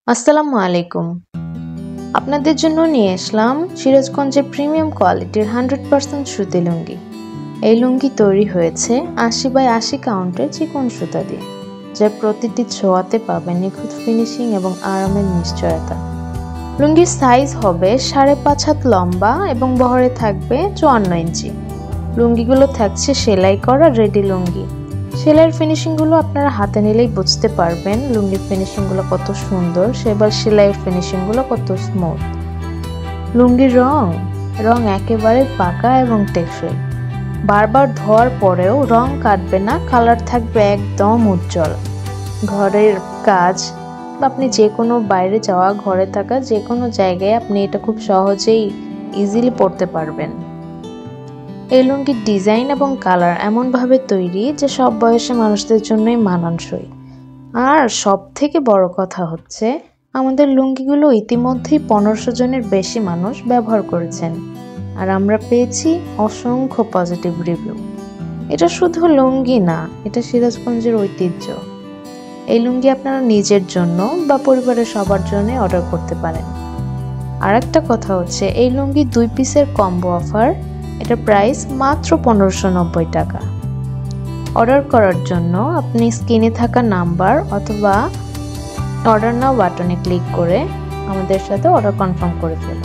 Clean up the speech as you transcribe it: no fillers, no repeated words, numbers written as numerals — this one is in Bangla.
আসসালামু আলাইকুম। আপনাদের জন্য নিয়ে আসলাম সিরাজগঞ্জের প্রিমিয়াম কোয়ালিটির 100% সুতি লুঙ্গি। এই লুঙ্গি তৈরি হয়েছে 80x80 কাউন্টের চিকন সুতা দিয়ে, যার প্রতিটি ছোঁয়াতে পাবেন নিখুঁত ফিনিশিং এবং আরামের নিশ্চয়তা। লুঙ্গির সাইজ হবে 5.5 হাত লম্বা এবং বহরে থাকবে 54 ইঞ্চি। লুঙ্গিগুলো থাকছে সেলাই করা রেডি লুঙ্গি। সেলাইয়ের ফিনিশিংগুলো আপনারা হাতে নিলেই বুঝতে পারবেন লুঙ্গির ফিনিশিংগুলো কত সুন্দর, সেবার সেলাইয়ের ফিনিশিংগুলো কত স্মুথ। লুঙ্গির রং একেবারে পাকা এবং টেকসই। বারবার ধোয়ার পরেও রং কাটবে না, কালার থাকবে একদম উজ্জ্বল। ঘরের কাজ বা আপনি যে কোনো বাইরে যাওয়া, ঘরে থাকা যে কোনো জায়গায় আপনি এটা খুব সহজেই ইজিলি পরতে পারবেন। এই লুঙ্গির ডিজাইন এবং কালার এমনভাবে তৈরি যে সব বয়সী মানুষদের জন্যই মানানসই। আর সব থেকে বড় কথা হচ্ছে, আমাদের লুঙ্গিগুলো ইতিমধ্যেই 1500 জনের বেশি মানুষ ব্যবহার করেছেন, আর আমরা পেয়েছি অসংখ্য পজিটিভ রিভিউ। এটা শুধু লুঙ্গি না, এটা সিরাজগঞ্জের ঐতিহ্য। এই লুঙ্গি আপনারা নিজের জন্য বা পরিবারের সবার জন্য অর্ডার করতে পারেন। আর একটা কথা হচ্ছে, এই লুঙ্গি 2 পিসের কম্বো অফার। এটার প্রাইস মাত্র 1590 টাকা। অর্ডার করার জন্য আপনি স্ক্রিনে থাকা নাম্বার অথবা অর্ডার নাও বাটনে ক্লিক করে আমাদের সাথে অর্ডার কনফার্ম করে ফেলুন।